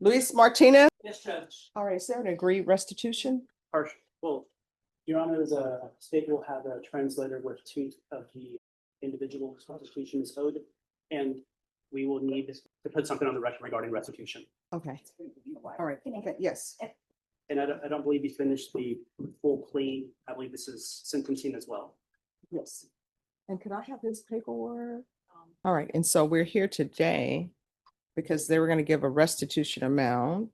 Luis Martinez. Yes, Judge. All right, is there an agreed restitution? Partial. Well, Your Honor, the state will have a translator with two of the individuals' restitution is owed, and we will need to put something on the record regarding restitution. Okay, all right, okay, yes. And I don't believe you finished the full plea. I believe this is sentencing as well. Yes. And could I have his paperwork? All right, and so we're here today because they were going to give a restitution amount.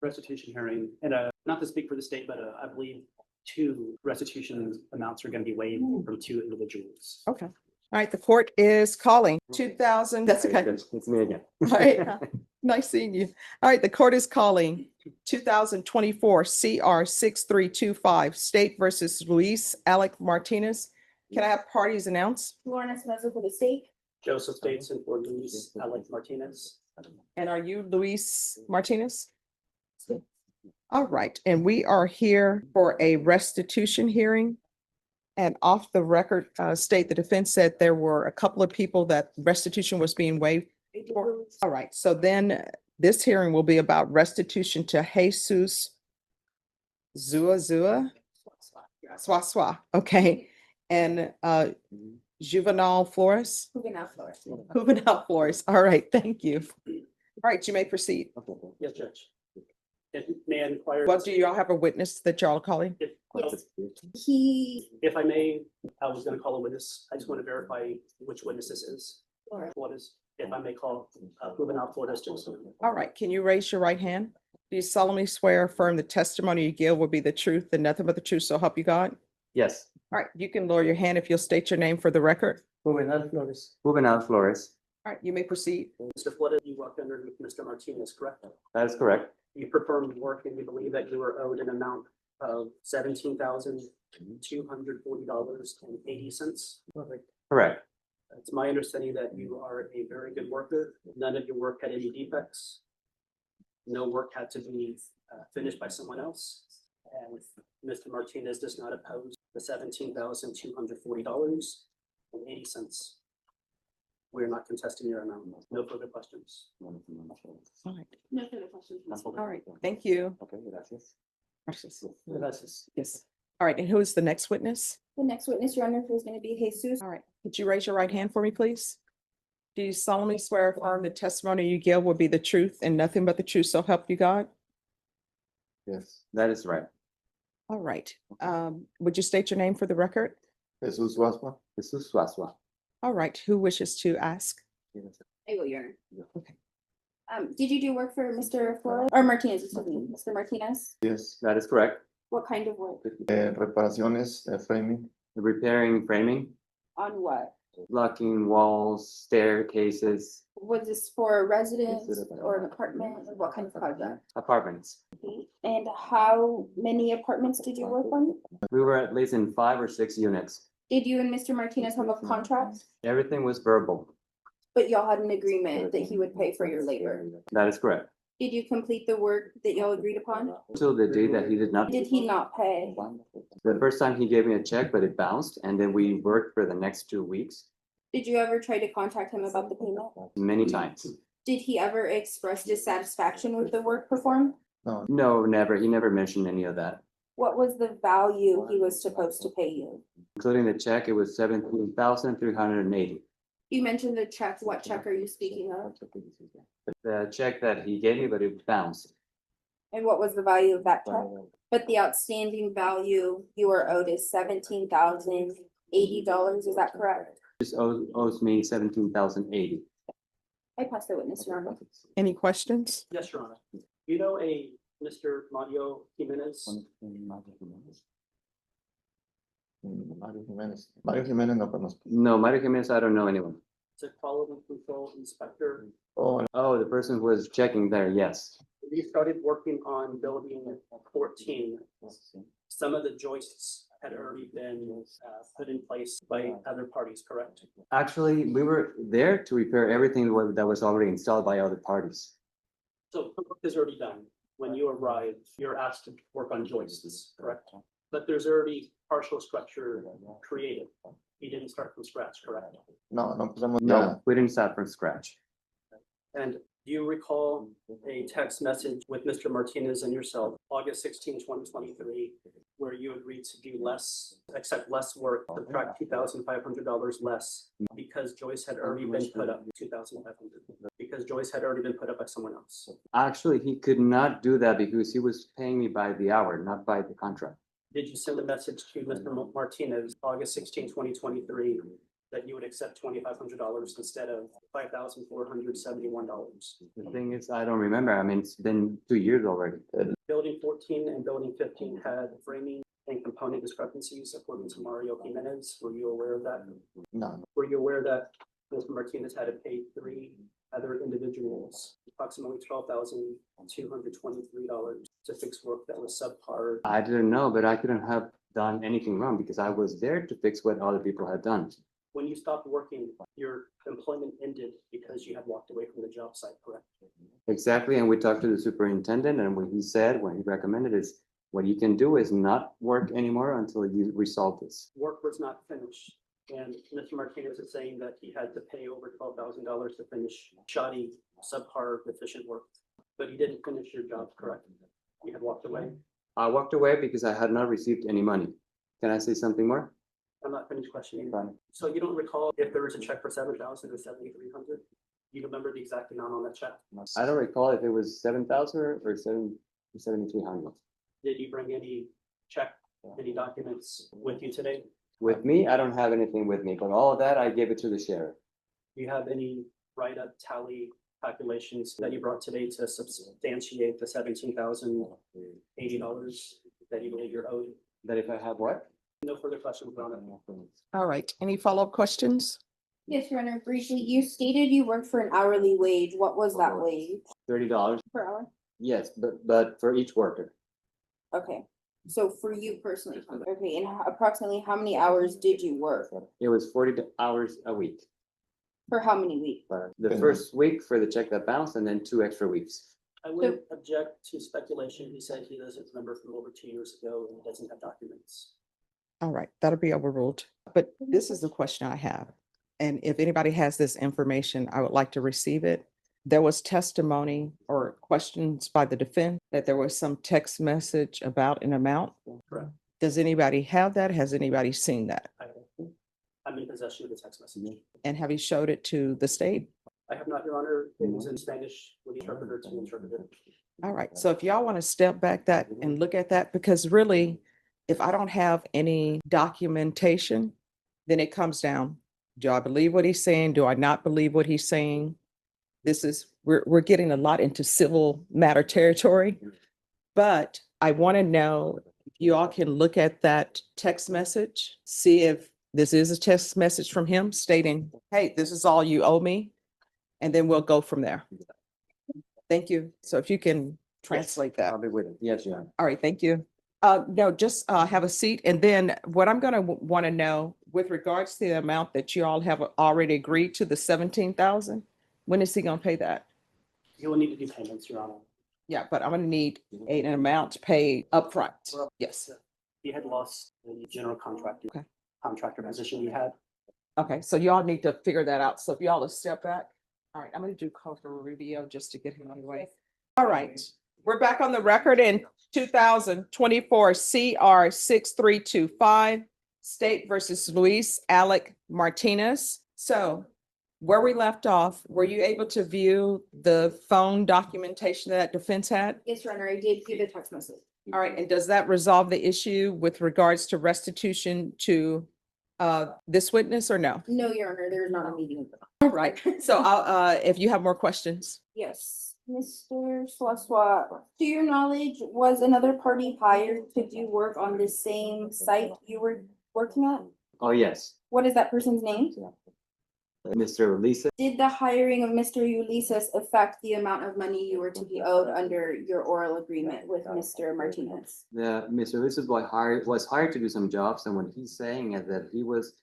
Restitution hearing, and not to speak for the state, but I believe two restitution amounts are going to be waived from two individuals. Okay, all right, the court is calling 2000, that's okay. It's me again. All right, nice seeing you. All right, the court is calling 2024 CR 6325 State versus Luis Alec Martinez. Can I have parties announced? Lauren Esmaza for the state. Joseph Davidson for Luis Alec Martinez. And are you Luis Martinez? All right, and we are here for a restitution hearing. And off the record, state the defense said there were a couple of people that restitution was being waived for. All right, so then this hearing will be about restitution to Jesus Swaswa, okay, and Juvenal Flores. Juvenal Flores. All right, thank you. All right, you may proceed. Yes, Judge. And may I inquire? Well, do y'all have a witness that y'all are calling? If I may, I was gonna call a witness. I just want to verify which witness this is. What is, if I may call, Juvenal Flores Joseph. All right, can you raise your right hand? Do you solemnly swear or affirm the testimony you give will be the truth and nothing but the truth, so help you God? Yes, All right, you can lower your hand if you'll state your name for the record. Juvenal Flores. Juvenal Flores. All right, you may proceed. Mr. Flores, you worked under Mr. Martinez, correct? That is correct. You performed work and you believe that you were owed an amount of $17,240.80. Correct. It's my understanding that you are a very good worker. None of your work had any defects. No work had to be finished by someone else. And Mr. Martinez does not oppose the $17,240.80. We're not contesting your amount. No further questions. All right, No further questions. all right, thank you. Okay, gracias. Gracias. Yes. All right, and who is the next witness? The next witness, Your Honor, is going to be Jesus. All right, could you raise your right hand for me, please? Do you solemnly swear or affirm the testimony you give will be the truth and nothing but the truth, so help you God? Yes, that is right. All right, would you state your name for the record? Jesus Swaswa. Jesus Swaswa. All right, who wishes to ask? I will, Your Honor. Okay. Did you do work for Mr. Flores or Martinez, excuse me, Mr. Martinez? Yes, that is correct. What kind of work? Reparaciones, framing. Repairing framing, On what? blocking walls, staircases, Was this for a residence or an apartment? What kind of project? apartments. And how many apartments did you work on? We were at least in 5 or 6 units. Did you and Mr. Martinez have a contract? Everything was verbal. But y'all had an agreement that he would pay for your labor. That is correct. Did you complete the work that y'all agreed upon? Until the day that he did not. Did he not pay? The first time he gave me a check, but it bounced, and then we worked for the next 2 weeks, Did you ever try to contact him about the payment? many times. Did he ever express dissatisfaction with the work performed? No, never. He never mentioned any of that. What was the value he was supposed to pay you? Including the check, it was 17,380. You mentioned the check. What check are you speaking of? The check that he gave me, but it bounced. And what was the value of that check? But the outstanding value you are owed is $17,080. Is that correct? This owes me 17,080. I pass the witness, Your Honor. Any questions? Yes, Your Honor. You know a Mr. Mario Jimenez? Mario Jimenez. Mario Jimenez no conozco. No, Mario Jimenez, I don't know anyone. It's a quality control inspector. Oh, Oh, the person who was checking there, yes. We started working on building 14. Some of the joists had already been put in place by other parties, correct? Actually, we were there to repair everything that was already installed by other parties. So the work is already done. When you arrive, you're asked to work on joists, correct? But there's already partial structure created. You didn't start from scratch, correct? no empezamos No, nada. we didn't start from scratch. And Do you recall a text message with Mr. Martinez and yourself, August 16, 2023, where you agreed to do less, accept less work, subtract $2,500 less because Joyce had already been put up, 2,500, because Joyce had already been put up by someone else? Actually, he could not do that because he was paying me by the hour, not by the contract. Did you send a message to Mr. Martinez, August 16, 2023, that you would accept $2,500 instead of $5,471? The thing is, I don't remember. I mean, it's been 2 years already. Building 14 and building 15 had framing and component discrepancies according to Mario Jimenez. Were you aware of that? No, Were you aware that Mr. Martinez had to pay 3 other individuals approximately $12,223 to fix work that was subpar? I didn't know, but I couldn't have done anything wrong because I was there to fix what other people had done. When you stopped working, your employment ended because you had walked away from the job site, correct? Exactly, and we talked to the superintendent, and what he said, what he recommended is, what you can do is not work anymore until you resolve this. Work was not finished, and Mr. Martinez is saying that he had to pay over $12,000 to finish shoddy, subpar, deficient work. But he didn't finish your job, correct? You had walked away. I walked away because I had not received any money. Can I say something more? I'm not finished questioning. Fine. So you don't recall if there was a check for 7,000 or 7,300? You remember the exact amount on that check? I don't recall if it was 7,000 or 7,300. Did you bring any check, any documents with you today? With me, I don't have anything with me, but all of that, I gave it to the sheriff. Do you have any write-up tally calculations that you brought today to substantiate the $17,080 that you believe you're owed? That if I have what? No further questions on it. All right, any follow-up questions? Yes, Your Honor, briefly, you stated you worked for an hourly wage. What was that wage $30? per hour? Yes, but for each worker. Okay, so for you personally, okay, and approximately how many hours did you work? It was 40 hours a week. For how many weeks? The first week for the check that bounced and then 2 extra weeks. I would object to speculation. He said he doesn't remember from over 2 years ago and doesn't have documents. All right, that'll be overruled. But this is the question I have. And if anybody has this information, I would like to receive it. There was testimony or questions by the defense that there was some text message about an amount. Correct. Does anybody have that? Has anybody seen that? I'm in possession of the text message. And have you showed it to the state? I have not, Your Honor. It was in Spanish with the interpreter to interpret it. All right, so if y'all want to step back that and look at that, because really, if I don't have any documentation, then it comes down. Do I believe what he's saying? Do I not believe what he's saying? We're getting a lot into civil matter territory. But I want to know if you all can look at that text message, see if this is a text message from him stating, hey, this is all you owe me. And then we'll go from there. Thank you. So if you can translate that. I'll be with it. Yes, Your Honor. All right, thank you. No, just have a seat. And then what I'm gonna want to know with regards to the amount that you all have already agreed to, the 17,000, when is he gonna pay that? You will need to do payments, Your Honor. Yeah, but I'm gonna need an amount paid upfront. Well, Yes. He had lost the general Okay. contractor position you had. Okay, so y'all need to figure that out. So if y'all will step back. All right, I'm gonna do Coulter Rubio just to get him on the way. All right, we're back on the record in 2024 CR 6325, State versus Luis Alec Martinez. So where we left off, were you able to view the phone documentation that defense had? Yes, Your Honor, I did view the text message. All right, and does that resolve the issue with regards to restitution to this witness or no? No, Your Honor, there's not a meeting. All right, so I'll, if you have more questions. Yes, Mr. Swaswa, to your knowledge, was another party hired to do work on the same site you were working at? Oh, yes. What is that person's name? Mr. Lisa, Did the hiring of Mr. Ulysses affect the amount of money you were to be owed under your oral agreement with Mr. Martinez? Mr. Lisa was hired to do some jobs, and what he's saying is that he was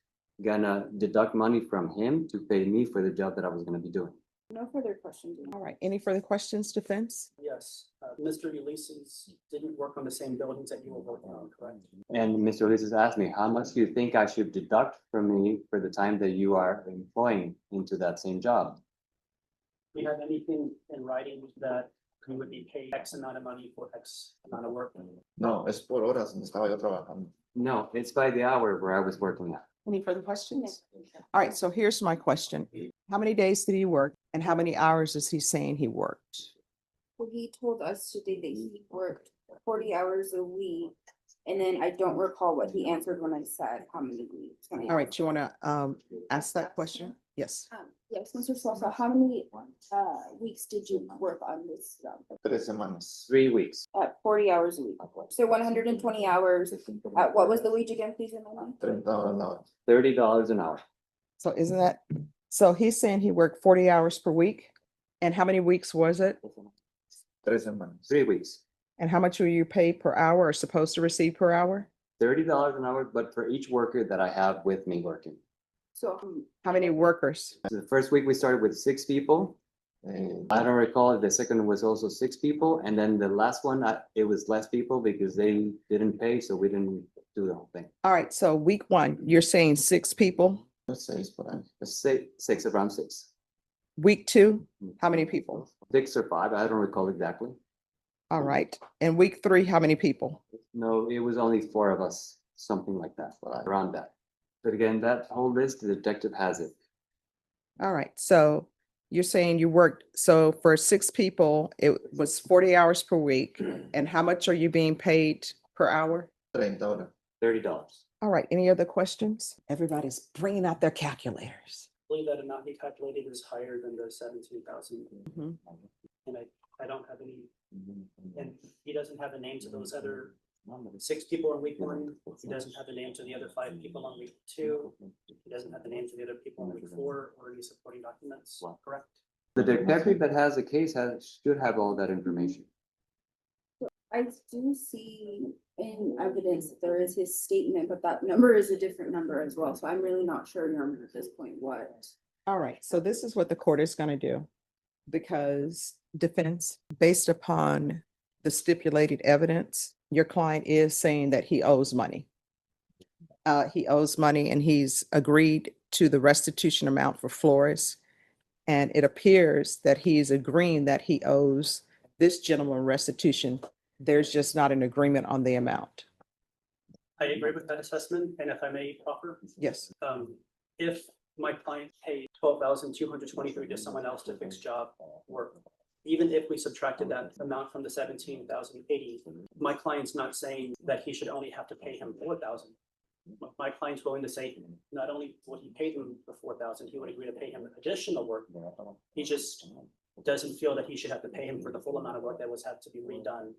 gonna deduct money from him to pay me for the job that I was gonna be doing. No further questions. All right, any further questions, defense? Yes, Mr. Ulysses didn't work on the same buildings that you were working on, correct? And Mr. Lisa asked me, how much do you think I should deduct from me for the time that you are employing into that same job? Do you have anything in writing that you would be paid X amount of money for X amount of work? No, es por horas donde estaba yo trabajando. No, it's by the hour where I was working at. Any further questions? All right, so here's my question. How many days did he work and how many hours is he saying he worked? Well, he told us today that he worked 40 hours a week. And then I don't recall what he answered when I said how many weeks. when I All right, asked. do you want to ask that question? Yes. Yes, Mr. Sosa, how many weeks did you work on this job? 3 semanas. 3 weeks. At 40 hours a week. So 120 hours. What was the wage again, please? Remind me? 30 horas la hora. $30 an hour. So isn't that, so he's saying he worked 40 hours per week? And how many weeks was it? 3 semanas. 3 weeks. And how much were you paid per hour or supposed to receive per hour? $30 an hour, but for each worker that I have with me working. So How many workers? So the first week we started with 6 people. Eh, I don't recall if the second one was also 6 people, and then the last one, it was less people because they didn't pay, so we didn't do the whole thing. All right, so week one, you're saying 6 people. 6 por ahí. Six, around 6. Week two, how many people? 6 or 5, I don't recall exactly. All right. And week three, how many people? No, it was only 4 of us, something like that, around that. But again, that whole list, the detective has it. All right, so you're saying you worked, so for 6 people, it was 40 hours per week. And how much are you being paid per hour? 30 horas. $30. All right, any other questions? Everybody's bringing out their calculators. I believe that amount he calculated is higher than the 17,000. Mhm. And I don't have any, and he doesn't have the names of those other 6 people in week 1. He doesn't have the names of the other 5 people on week 2. He doesn't have the names of the other people on week 4 or any supporting documents, correct? The detective that has the case should have all that information. I do see in evidence that there is his statement, but that number is a different number as well. So I'm really not sure at this point what. All right, so this is what the court is going to do. Because defense, based upon the stipulated evidence, your client is saying that he owes money. He owes money and he's agreed to the restitution amount for Flores. And it appears that he is agreeing that he owes this gentleman restitution. There's just not an agreement on the amount. I agree with that assessment, and if I may offer, Yes. if my client paid 12,223 to someone else to fix job work, even if we subtracted that amount from the 17,080, my client's not saying that he should only have to pay him 4,000. My client's willing to say not only would he pay him the 4,000, he would agree to pay him additional work. He just doesn't feel that he should have to pay him for the full amount of work that was had to be redone.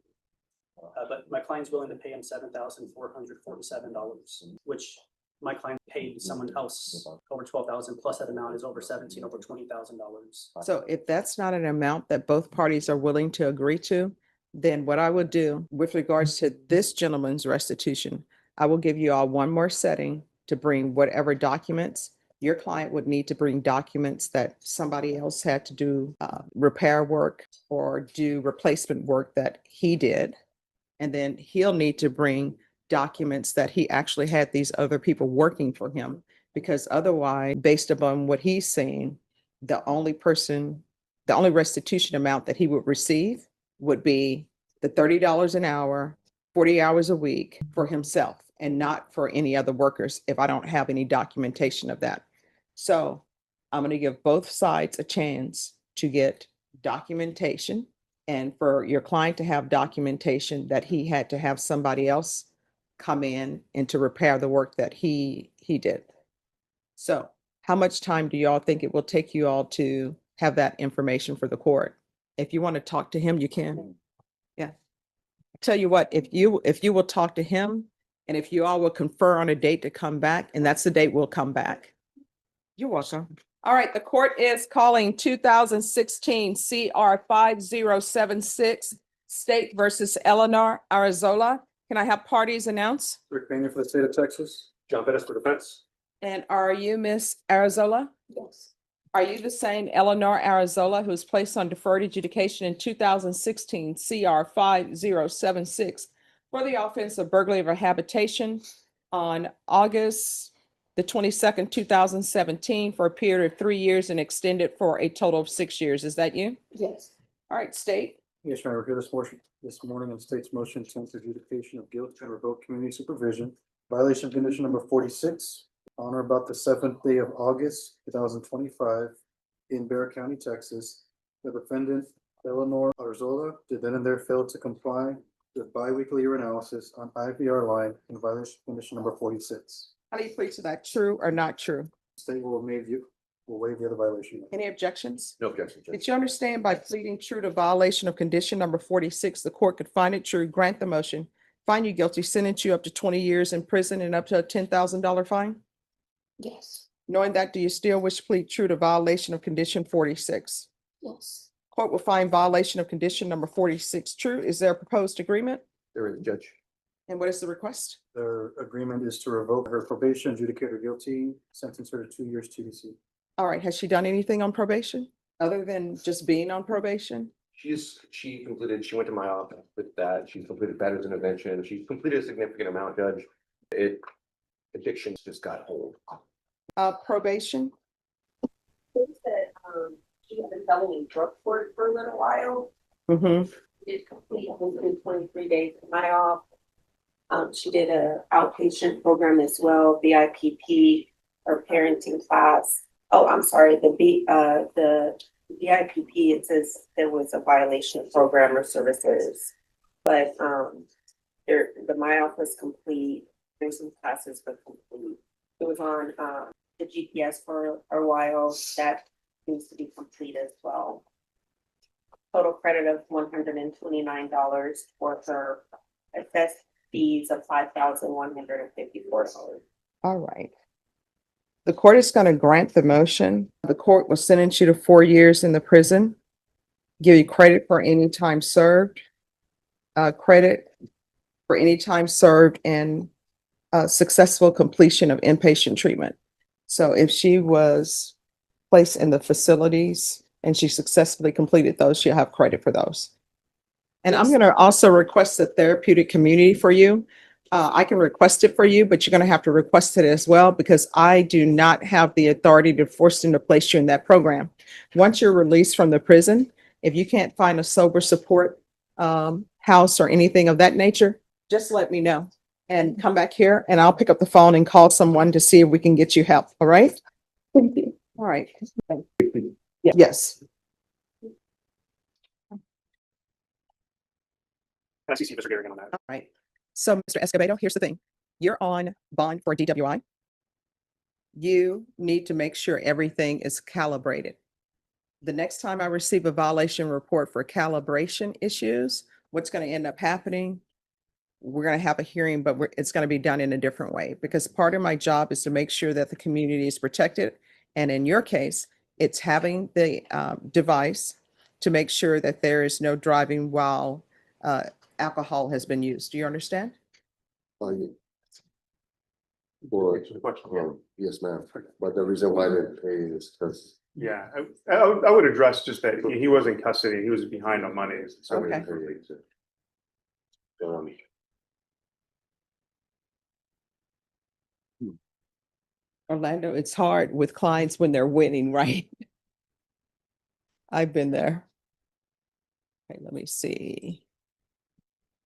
But my client's willing to pay him $7,447, which my client paid someone else over 12,000 plus that amount is over 17, over $20,000. So if that's not an amount that both parties are willing to agree to, then what I would do with regards to this gentleman's restitution, I will give you all one more setting to bring whatever documents. Your client would need to bring documents that somebody else had to do repair work or do replacement work that he did. And then he'll need to bring documents that he actually had these other people working for him. Because otherwise, based upon what he's saying, the only restitution amount that he would receive would be the $30 an hour, 40 hours a week for himself and not for any other workers if I don't have any documentation of that. So I'm going to give both sides a chance to get documentation and for your client to have documentation that he had to have somebody else come in and to repair the work that he did. So how much time do y'all think it will take you all to have that information for the court? If you want to talk to him, you can. Yeah. Tell you what, if you will talk to him and if you all will confer on a date to come back, and that's the date we'll come back. You're welcome. All right, the court is calling 2016 CR 5076 State versus Eleanor Arizona. Can I have parties announce? Rick Pena for the state of Texas. John Pettis for defense. And are you Miss Arizona? Yes. Are you the same Eleanor Arizona who was placed on deferred adjudication in 2016 CR 5076 for the offense of burglary of a habitation on August the 22nd, 2017, for a period of 3 years and extended for a total of 6 years. Is that you? Yes. All right, state. Yes, Your Honor, we're here this morning on state's motion to adjudication of guilt and revoke community supervision. Violation of condition number 46, on or about the 7th day of August, 2025, in Bear County, Texas. The defendant, Eleanor Arizona, did then and there fail to comply with biweekly urinalysis on IVR line in violation of condition number 46. How do you plead to that? True or not true? State will waive the other violation. Any objections? No objection, Judge. Did you understand by pleading true to violation of condition number 46, the court could find it true, grant the motion, find you guilty, sentence you up to 20 years in prison and up to a $10,000 fine? Yes. Knowing that, do you still wish to plead true to violation of condition 46? Yes. Court will find violation of condition number 46 true. Is there a proposed agreement? There is, Judge. And what is the request? Their agreement is to revoke her probation, adjudicate her guilty, sentence her to 2 years TBC. All right, has she done anything on probation other than just being on probation? She went to my office with that. She's completed patterns intervention. She's completed a significant amount, Judge. Addictions just got hold. Probation? Think that she had been felony drug court for a little while. Mm-hmm. Did complete 123 days in my office. She did a outpatient program as well, BIPP or parenting class. Oh, I'm sorry, the BIPP, it says there was a violation of program or services. But the MyOff was complete. There's some classes were complete. It was on the GPS for a while. That needs to be complete as well. Total credit of $129 for her assessed fees of $5,154. All right. The court is going to grant the motion. The court will sentence you to 4 years in the prison, give you credit for any time served, credit for any time served and successful completion of inpatient treatment. So if she was placed in the facilities and she successfully completed those, she'll have credit for those. And I'm going to also request a therapeutic community for you. I can request it for you, but you're going to have to request it as well because I do not have the authority to force them to place you in that program. Once you're released from the prison, if you can't find a sober support house or anything of that nature, just let me know and come back here and I'll pick up the phone and call someone to see if we can get you help. All right? Thank you. All right. Yes. Can I see Mr. Garrigan on that? All right. So, Mr. Escobedo, here's the thing. You're on bond for DWI. You need to make sure everything is calibrated. The next time I receive a violation report for calibration issues, what's going to end up happening? We're going to have a hearing, but it's going to be done in a different way because part of my job is to make sure that the community is protected. And in your case, it's having the device to make sure that there is no driving while alcohol has been used. Do you understand? Yes, ma'am, but the reason why they pay is because. Yeah, I would address just that he was in custody, he was behind on money, so. Okay. Orlando, it's hard with clients when they're winning, right? I've been there. Okay, let me see.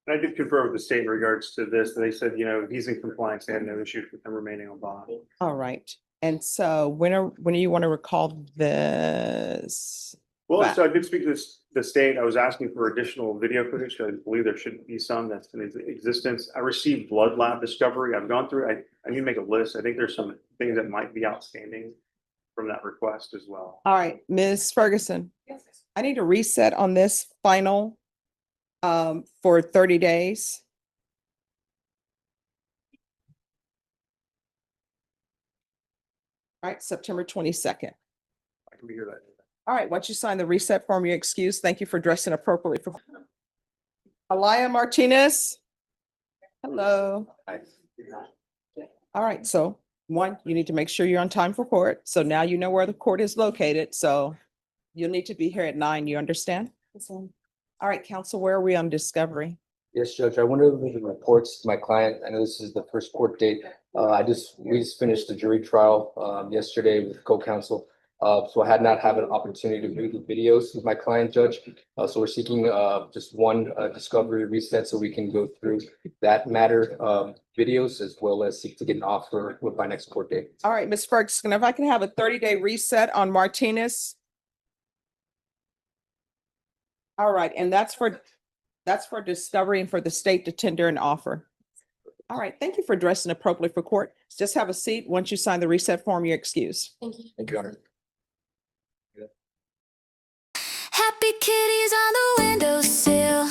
I did confer with the state in regards to this. They said, he's in compliance. They had no issues with him remaining on bond. All right. And so when do you want to recall this? Well, so I did speak to the state. I was asking for additional video footage. I believe there should be some that's in existence. I received blood lab discovery. I've gone through, I need to make a list. I think there's some things that might be outstanding from that request as well. All right, Ms. Ferguson, I need a reset on this final for 30 days. All right, September 22nd. I can be here that day. All right, once you sign the reset form, you're excused. Thank you for dressing appropriately. Eliah Martinez. Hello. All right, so one, you need to make sure you're on time for court. So now you know where the court is located. So you'll need to be here at 9. You understand? All right, counsel, where are we on discovery? Yes, Judge, I went over the reports to my client. I know this is the first court date. We just finished the jury trial, yesterday with co-counsel. So I had not had an opportunity to view the videos with my client, Judge. So we're seeking, just one, discovery reset so we can go through that matter, videos as well as seek to get an offer with my next court date. All right, Ms. Ferguson, if I can have a 30-day reset on Martinez. All right, and that's for discovery and for the state to tender an offer. All right, thank you for dressing appropriately for court. Just have a seat. Once you sign the reset form, you're excused. Thank you, Your Honor. Happy kitties on the windowsill,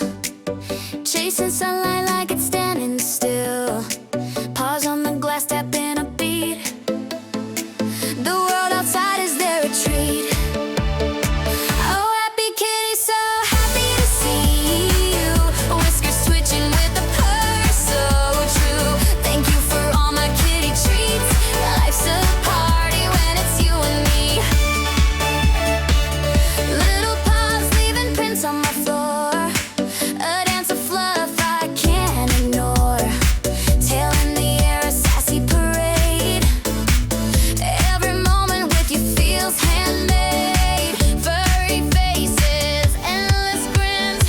chasing sunlight like it's standing still. Paws on the glass, tapping a beat. The world outside is their retreat. Oh, happy kitty, so happy to see you. Whiskers twitching with the purr, so true. Thank you for all my kitty treats. Life's a party when it's you and me. Little paws leaving prints on my floor, a dance of fluff I can't ignore. Tail in the air, a sassy parade. Every moment with you feels handmade. Furry faces, endless grins.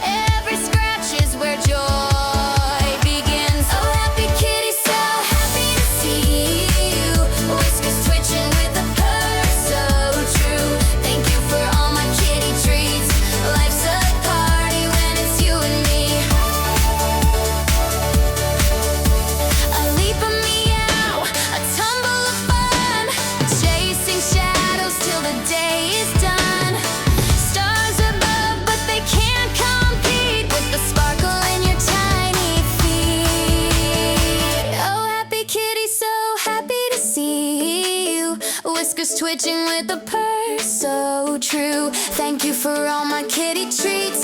Every scratch is where joy begins. Oh, happy kitty, so happy to see you. Whiskers twitching with the purr, so true. Thank you for all my kitty treats. Life's a party when it's you and me. A leap of meow, a tumble of fun, chasing shadows till the day is done. Stars above, but they can't compete with the sparkle in your tiny feet. Oh, happy kitty, so happy to see you. Whiskers twitching with the purr, so true. Thank you for all my kitty treats.